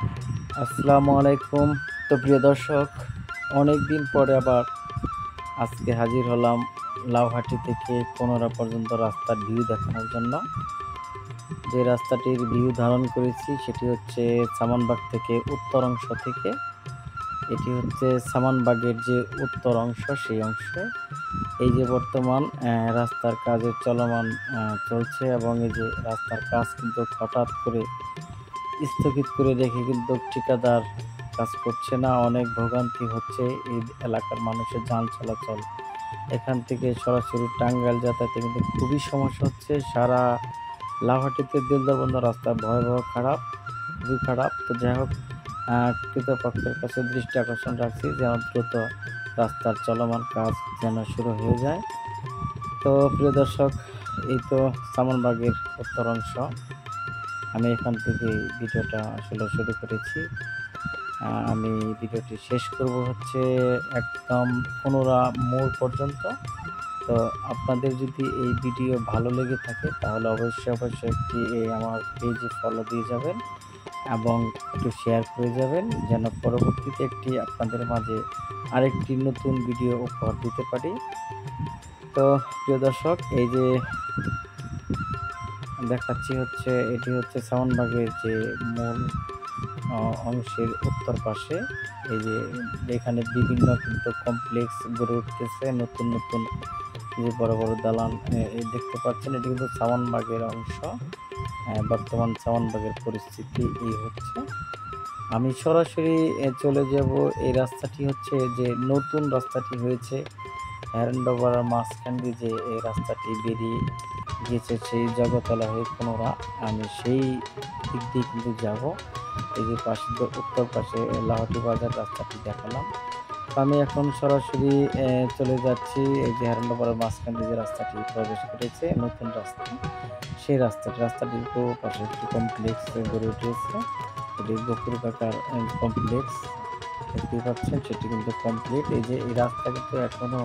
আসসালামু আলাইকুম। তো প্রিয় দর্শক, অনেক দিন পরে আবার আজকে হাজির হলাম লাউহাটি থেকে কোনোরা পর্যন্ত রাস্তার ভিউ দেখানোর জন্য। যে রাস্তাটির ভিউ ধারণ করেছি সেটি হচ্ছে সামানবাগ থেকে উত্তর অংশ থেকে। এটি হচ্ছে সামানবাগের যে উত্তর অংশ, সেই অংশে এই যে বর্তমান রাস্তার কাজের চলমান চলছে, এবং এই যে রাস্তার কাজ কিন্তু হঠাৎ করে স্থগিত করে রেখে কিন্তু ঠিকাদার কাজ করছে না। অনেক ভোগান্তি হচ্ছে এই এলাকার মানুষের যান চলাচল। এখান থেকে সরাসরি টাঙ্গাইল যাতায়াতে কিন্তু খুবই সমস্যা হচ্ছে। সারা লাউহাটিতে দিলদারবন্ধ রাস্তা ভয়াবহ খারাপ, খুবই খারাপ। তো যাই হোক, কৃতপক্ষের কাছে দৃষ্টি আকর্ষণ রাখছি যেন দ্রুত রাস্তার চলমান কাজ যেন শুরু হয়ে যায়। তো প্রিয় দর্শক, এই তো সামনবাগের উত্তর অংশ। আমি এখান থেকে ভিডিওটা আসলে শুরু করেছি। আমি ভিডিওটি শেষ করব হচ্ছে একদম কোনোরা মোড় পর্যন্ত। তো আপনাদের যদি এই ভিডিও ভালো লেগে থাকে তাহলে অবশ্যই একটি আমার পেজে ফলো দিয়ে যাবেন এবং একটু শেয়ার করে যাবেন, যেন পরবর্তীতে একটি আপনাদের মাঝে আরেকটি নতুন ভিডিও উপহার দিতে পারি। তো প্রিয় দর্শক, এই যে দেখাচ্ছি হচ্ছে এটি হচ্ছে সাউন্ডবাগের যে মূল অংশের উত্তর পাশে। এই যে এখানে বিভিন্ন কিন্তু কমপ্লেক্স গড়ে উঠতেছে, নতুন নতুন যে বড় বড় দালান এই দেখতে পাচ্ছেন। এটি কিন্তু সাওয়ানবাগের অংশ। বর্তমান সাওয়ানবাগের পরিস্থিতি এই হচ্ছে। আমি সরাসরি চলে যাব। এই রাস্তাটি হচ্ছে যে নতুন রাস্তাটি হয়েছে হ্যান্ডওভার মাঝখান দিয়ে, যে এই রাস্তাটি বেরিয়ে গিয়েছে সেই জগতলা হয়ে কোনোরা। আমি সেই দিক দিয়ে কিন্তু যাব। এই যে পাশে উত্তর পাশে লাহটি বাজার রাস্তাটি দেখালাম। তো আমি এখন সরাসরি চলে যাচ্ছি এই যে হ্যান্ডওভারের মাঝখান দিয়ে যে রাস্তাটি প্রবেশ করেছে নতুন রাস্তা, সেই রাস্তাটির পাশে একটি কমপ্লেক্স গড়ে উঠেছে। এটি গফুর কাকার কমপ্লেক্স দেখতে পাচ্ছেন, সেটি কিন্তু কমপ্লিট। এই যে এই রাস্তা কিন্তু এখনো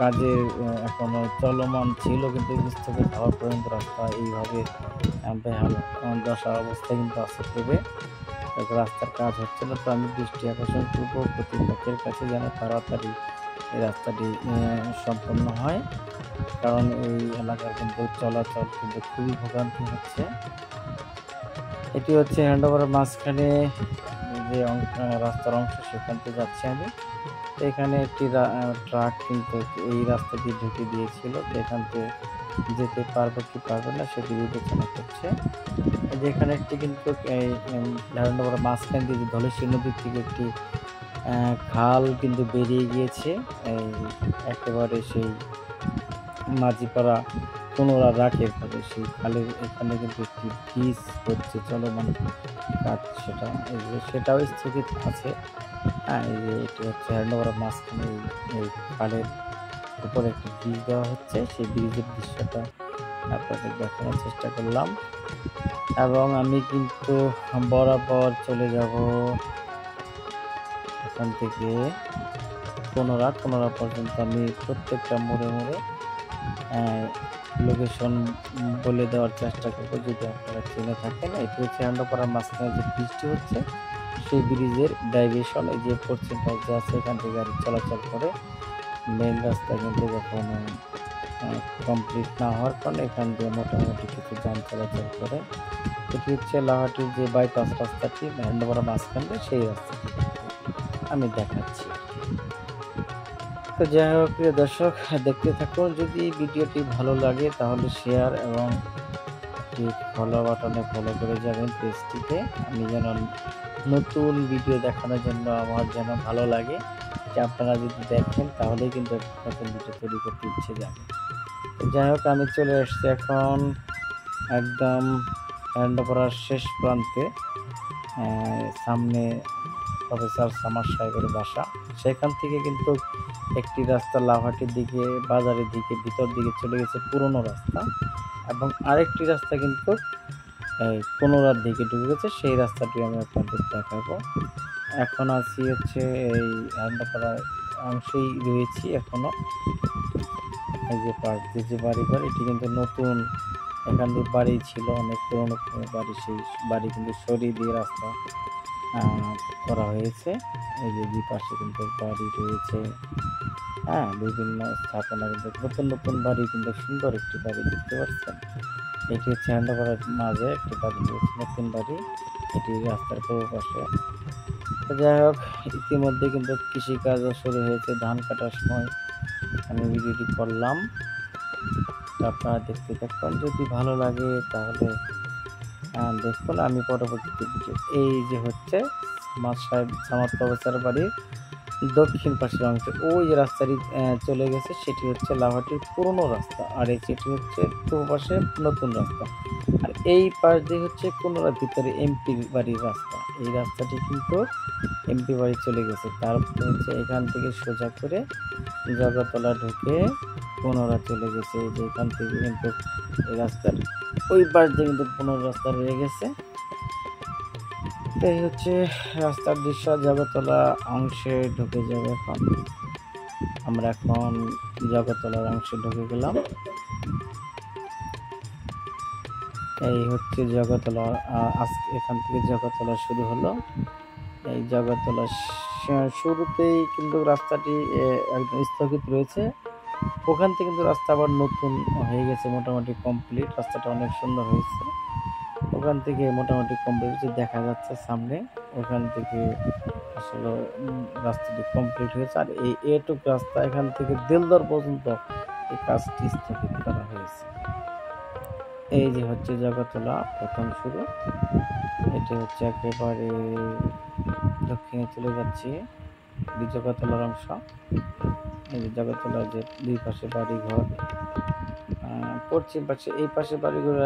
কাজের এখনো চলমান ছিল, কিন্তু স্থগিত হওয়ার পর্যন্ত রাস্তা এইভাবে বেহাল দশা অবস্থায় কিন্তু আছে পড়ে। রাস্তার কাজ হচ্ছে না। তো আমি দৃষ্টি আকর্ষণ করবো কর্তৃপক্ষের কাছে যেন তাড়াতাড়ি এই রাস্তাটি সম্পন্ন হয়, কারণ এই এলাকার কিন্তু চলাচল কিন্তু খুবই ভোগান্তি হচ্ছে। এটি হচ্ছে হ্যান্ডওভারের মাঝখানে যে রাস্তার অংশ, সেখান থেকে যাচ্ছি আমি। তো এখানে একটি ট্রাক কিন্তু এই রাস্তা দিয়ে ঢুকে দিয়েছিল, তো এখান থেকে যেতে পারবে কি পারবে না সেটি বিবেচনা করছে। যেখানে একটি কিন্তু এই হ্যান্ডওভারের মাঝখান দিয়ে যে ধলেশ্বরী নদীর থেকে একটি খাল কিন্তু বেরিয়ে গিয়েছে এই একেবারে সেই মাঝিপাড়া কোনোরা রাখের পরে সেই খালের এখানে কিন্তু একটি ব্রিজ হচ্ছে চলমান কাজ, সেটাও স্থগিত আছে। এই যে এটি হচ্ছে হ্যান্ডওভারের মাঝখানে এই খালের উপরে একটি ব্রিজ দেওয়া হচ্ছে, সেই ব্রিজের দৃশ্যটা আপনাদের দেখানোর চেষ্টা করলাম। এবং আমি কিন্তু বরাবর চলে যাব এখান থেকে কোনোরা পর্যন্ত। আমি প্রত্যেকটা মোড়ে মোড়ে লোকেশন বলে দেওয়ার চেষ্টা করবো যদি আপনারা চিনে থাকেন। এটি হচ্ছে হ্যান্ডওভারের মাঝখানে যে ব্রিজটি হচ্ছে, সেই ব্রিজের ডাইভারশন এই যে পশ্চিমবঙ্গ যে আছে এখান থেকে গাড়ি চলাচল করে। মেন রাস্তা কিন্তু কখনো কমপ্লিট না হওয়ার কারণে এখান দিয়ে মোটামুটি কিছু যান চলাচল করে। এটি হচ্ছে লাউহাটির যে বাইপাস রাস্তাটি হ্যান্ডওভারের মাঝখানে, সেই রাস্তাটি আমি দেখাচ্ছি। তো যাই হোক প্রিয় দর্শক, দেখতে থাকুন। যদি ভিডিওটি ভালো লাগে তাহলে শেয়ার এবং ফলো বাটনে ফলো করে যাবেন পেজটিতে। আমি যেন নতুন ভিডিও দেখানোর জন্য আমার যেন ভালো লাগে, যে আপনারা যদি দেখেন তাহলেই কিন্তু নতুন ভিডিও তৈরি করতে ইচ্ছে যাবে। যাই হোক, আমি চলে এসেছি এখন একদম হ্যান্ডওভারের শেষ প্রান্তে। সামনে প্রফেসর সামার সাহেবের বাসা, সেখান থেকে কিন্তু একটি রাস্তা লাউহাটির দিকে বাজারের দিকে ভিতর দিকে চলে গেছে পুরনো রাস্তা, এবং আরেকটি রাস্তা কিন্তু এই কোনোরার দিকে ঢুকে গেছে, সেই রাস্তাটি আমি আপনাদের দেখাবো। এখন আছি হচ্ছে এই হ্যান্ডওভারের অংশেই রয়েছি এখনো। এই যে পাশ দিয়ে যে বাড়িঘর, এটি কিন্তু নতুন এখান দিয়ে বাড়ি ছিল, অনেক পুরনো পুরনো বাড়ি, সেই বাড়ি কিন্তু সরিয়ে দিয়ে রাস্তা করা হয়েছে। এই যে দুই পাশে কিন্তু বাড়ি রয়েছে, হ্যাঁ, বিভিন্ন স্থাপনা কিন্তু নতুন নতুন বাড়ি, কিন্তু সুন্দর একটি বাড়ি দেখতে পাচ্ছেন। এটি হচ্ছে হ্যান্ডওভারের মাঝে একটি বাড়ি রয়েছে, নতুন বাড়ি, এটি রাস্তার পূর্ব পাশে। তো যাই হোক, ইতিমধ্যে কিন্তু কৃষিকাজও শুরু হয়েছে। ধান কাটার সময় আমি ভিডিওটি করলাম, তো আপনারা দেখতে থাকুন। যদি ভালো লাগে তাহলে দেখুন আমি পরবর্তীতে ভিডিও। এই যে হচ্ছে সামাদ প্রফেসর বাড়ির দক্ষিণ পাশের অংশে ওই যে রাস্তাটি চলে গেছে, সেটি হচ্ছে লাভাটির পুরনো রাস্তা, আর এই সেটি হচ্ছে পূর্ব পাশে নতুন রাস্তা। আর এই পাশ দিয়ে হচ্ছে কোনোরা ভিতরে এমপির বাড়ির রাস্তা। এই রাস্তাটি কিন্তু এমপি বাড়ি চলে গেছে। তারপরে হচ্ছে এখান থেকে সোজা করে জগতলা ঢুকে পুনরা চলে গেছে। এই যে এখান থেকে কিন্তু এই রাস্তার ওই পাশ দিয়ে কিন্তু পুনর রাস্তা রয়ে গেছে। এই হচ্ছে রাস্তার দৃশ্য। জগতলা অংশে ঢুকে যাবে এখন। আমরা এখন জগতলার অংশে ঢুকে গেলাম। এই হচ্ছে জগতলা। আজকে এখান থেকে জগতলা শুরু হলো। এই জগতলা শুরুতেই কিন্তু রাস্তাটি একদম স্থগিত রয়েছে। ওখান থেকে কিন্তু রাস্তা আবার নতুন হয়ে গেছে, মোটামুটি কমপ্লিট। রাস্তাটা অনেক সুন্দর হয়েছে। ওখান থেকে মোটামুটি কমপ্লিট দেখা যাচ্ছে সামনে। ওখান থেকে আসলে রাস্তাটি কমপ্লিট হয়েছে। আর এই এটুক রাস্তা এখান থেকে দেলদর পর্যন্ত এই কাজটি স্থগিত করা হয়েছে। এই যে হচ্ছে জগতলা প্রথম শুরু। এটি হচ্ছে একেবারে দক্ষিণে চলে যাচ্ছে জগতলার অংশ। এই যে জগতলার যে দুই পাশে বাড়ি ঘর, পশ্চিম পাশে এই পাশে বাড়িগুলো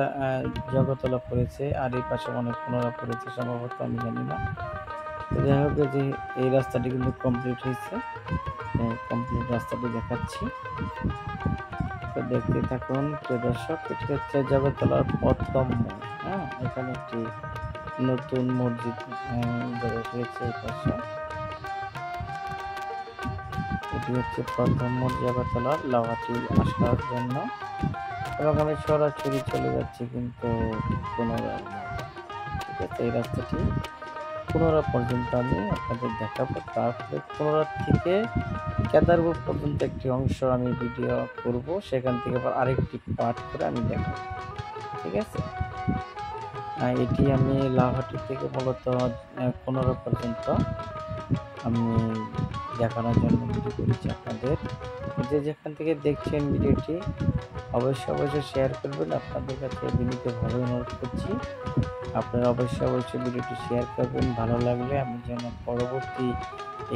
জগতলা পড়েছে, আর এই পাশে অনেক পুনরা পড়েছে সম্ভবত, আমি জানি না। তো যাই হোক, যে এই রাস্তাটি কিন্তু কমপ্লিট হয়েছে, কমপ্লিট রাস্তাটি দেখাচ্ছি, তো দেখতে থাকুন প্রিয় দর্শক। এটি হচ্ছে জগতলার প্রথম মোড়। হ্যাঁ, এখানে একটি নতুন মসজিদ গড়ে উঠেছে এই পাশে। এটি হচ্ছে প্রথম মোড় জগতলার লাভাটি আসার জন্য, এবং আমি সরাসরি চলে যাচ্ছি কিন্তু পুনরায়। ঠিক আছে, এই রাস্তাটি পুনরা পর্যন্ত আমি আপনাদের দেখাবো। তারপরে পুনরা থেকে কেদারপুর পর্যন্ত একটি অংশ আমি ভিডিও করব, সেখান থেকে আবার আরেকটি পার্ট করে আমি দেখাবো। ঠিক আছে, এটি আমি লাভাটি থেকে মূলত পুনরা পর্যন্ত আমি দেখানোর জন্য ভিডিও করেছি আপনাদের। যে যেখান থেকে দেখছেন ভিডিওটি অবশ্যই শেয়ার করবেন। আপনাদের কাছে বিনীতভাবে অনুরোধ করছি, আপনারা অবশ্যই ভিডিওটি শেয়ার করবেন। ভালো লাগলে আমি যেন পরবর্তী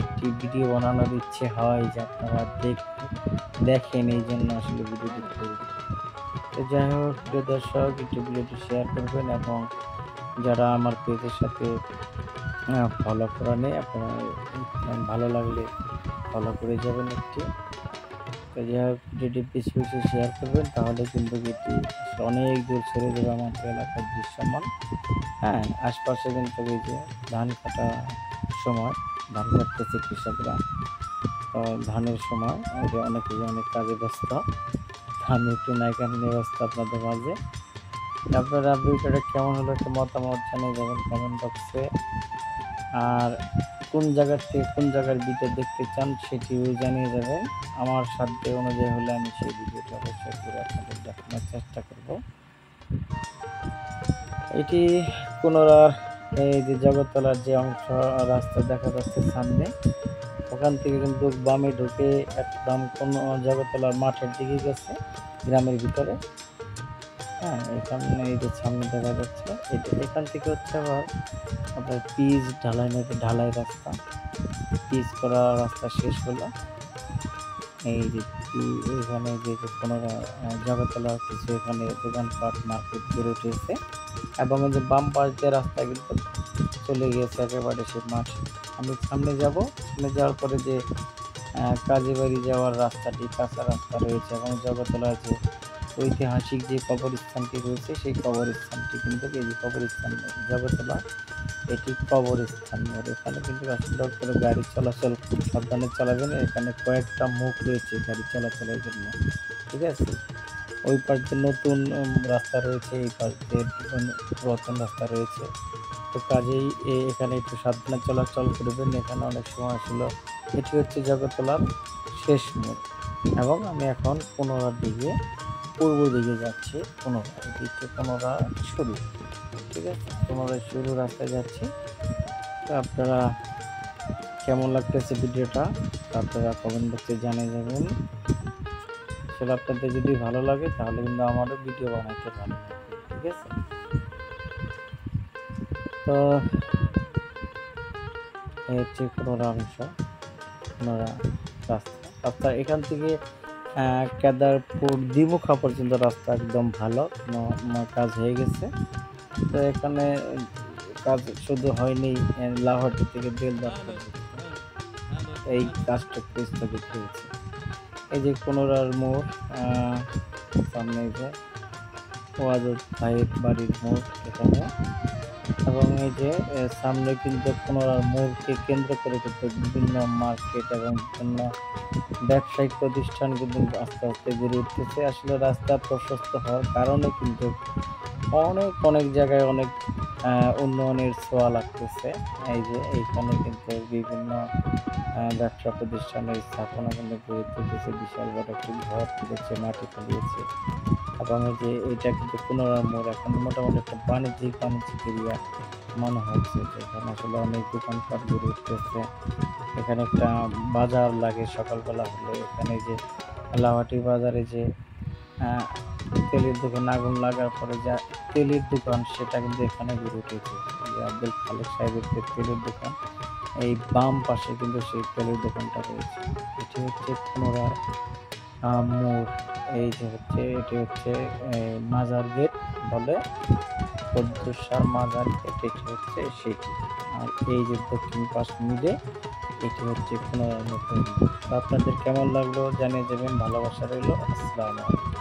একটি ভিডিও বানানোর ইচ্ছে হয়, যে আপনারা দেখেন, এই জন্য আসলে ভিডিওটি করি। তো যাই হোক প্রিয় দর্শক, একটি ভিডিওটি শেয়ার করবেন, এবং যারা আমার পেজের সাথে ফলো করা নেই, আপনারা ভালো লাগলে ফলো করে যাবেন একটি। তো যাই হোক, ভিডিওটি পিছিয়ে পিছিয়ে শেয়ার করবেন, তাহলে কিন্তু এটি অনেক দূর ছেড়ে দেবে আমাদের এলাকার দৃশ্যমান। হ্যাঁ, আশপাশে কিন্তু এই যে ধান কাটা সময়, ধান কাটতেছে কৃষকরা, তো ধানের সময় অনেক কাজে ব্যস্ত। আমি একটু নায়িকা নিয়ে ব্যস্ত আপনাদের মাঝে। আপনারা ভিডিওটা কেমন হলো একটু মতামত জানিয়ে যাবেন কমেন্ট বক্সে। আর কোন জায়গার থেকে কোন জায়গার ভিডিও দেখতে চান সেটিও জানিয়ে যাবেন। আমার সাধ্য অনুযায়ী হলে আমি সেই ভিডিওটা অবশ্যই করে আপনাদের দেখানোর চেষ্টা করব। এটি পুনরার এই যে জগতলার যে অংশ রাস্তা দেখা যাচ্ছে সামনে, ওখান থেকে কিন্তু বামে ঢুকে একদম কোনো জগতলার মাঠের দিকে গেছে, গ্রামের ভিতরে। হ্যাঁ, এখানে এই যে সামনে দেখা যাচ্ছে, এখান থেকে হচ্ছে আবার আপনার ঢালাই রাস্তা, পিচ করা রাস্তা শেষ হলো। এই যে এখানে যে পুনরা জগতলার কিছু এখানে দোকানপাট মার্কেট গড়ে উঠেছে, এবং এই যে বাম পাশ দিয়ে রাস্তা কিন্তু চলে গিয়েছে একেবারে সে মাঠ। আমি সামনে যাওয়ার পরে যে কাজীবাড়ি যাওয়ার রাস্তাটি, কাঁচা রাস্তা রয়েছে, এবং জগতলায় যে ঐতিহাসিক যে কবরস্থানটি রয়েছে, সেই কবরস্থানটি কিন্তু এই যে কবরস্থান জগতলা, এটি কবরস্থান মোড়। এখানে কিন্তু আসলে করে গাড়ি চলাচল খুব সাবধানে চালাবেন। এখানে কয়েকটা মুখ রয়েছে গাড়ি চলাচলের জন্য। ঠিক আছে, ওই পাশ দিয়ে নতুন রাস্তা রয়েছে, এই পাশ দিয়ে পুরাতন রাস্তা রয়েছে। তো কাজেই এখানে একটু সাবধানে চলাচল করবেন। এখানে অনেক সময় ছিল। এটি হচ্ছে জগতলার শেষ মোড় এবং আমি এখন পুনরার দিকে পূর্ব দিকে যাচ্ছি। পুনরা এদিকে পুনরা শুরু, ঠিক আছে, পুনরায় শুরু রাস্তায় যাচ্ছি। তো আপনারা কেমন লাগতেছে ভিডিওটা আপনারা কমেন্ট বক্সে জানিয়ে যাবেন। আসলে আপনাদের যদি ভালো লাগে তাহলে কিন্তু আমারও ভিডিও বানাইতে ভালো লাগবে, ঠিক আছে। তো এই হচ্ছে পুনরা অংশ, পুনরা রাস্তা এখান থেকে কেদারপুর দ্বিমুখা পর্যন্ত রাস্তা একদম ভালো, কাজ হয়ে গেছে। তো এখানে কাজ শুধু হয়নি, লাহোরটি থেকে বেলদার পর্যন্ত এই কাজটা একটু স্থগিত হয়েছে। এই যে পুনরার মোড়, সামনে যে ওয়াদুদ ভাইয়ের বাড়ির মোড় এখানে, এবং এই যে সামনে কিন্তু পুনরার মোড়কে কেন্দ্র করে কিন্তু বিভিন্ন মার্কেট এবং বিভিন্ন ব্যবসায়িক প্রতিষ্ঠান কিন্তু আস্তে আস্তে গড়ে উঠতেছে। আসলে রাস্তা প্রশস্ত হওয়ার কারণে কিন্তু অনেক জায়গায় অনেক উন্নয়নের ছোঁয়া লাগতেছে। এই যে এইখানে কিন্তু বিভিন্ন ব্যবসা প্রতিষ্ঠানের স্থাপনা কিন্তু গড়ে তুলতেছে। বিশাল বড় একটি ঘর তুলেছে, মাটি ফেলিয়েছে, এবং এই যে এটা কিন্তু পুনরার মোড় এখন মোটামুটি একটা বাণিজ্যিক এরিয়া মনে হচ্ছে, যেখানে আসলে অনেক দোকানপাট গড়ে উঠতেছে। এখানে একটা বাজার লাগে সকালবেলা হলে। এখানে যে লাউহাটি বাজারে যে তেলের দোকান, আগুন লাগার পরে যা তেলের দোকান, সেটা কিন্তু এখানে গড়ে উঠেছে। আব্দুল খালেক সাহেবের যে তেলের দোকান, এই বাম পাশে কিন্তু সেই তেলের দোকানটা রয়েছে। এটি হচ্ছে পুনরার মোড়। এই যে হচ্ছে এটি হচ্ছে মাজার গেট বলে, পদ্মসার মাজার গেট, এটি হচ্ছে সেটি। আর এই যে দক্ষিণ পাশ মিলে এটি হচ্ছে পুনরার নতুন। আপনাদের কেমন লাগলো জানিয়ে যাবেন। ভালোবাসা রইল। আসসালামু আলাইকুম।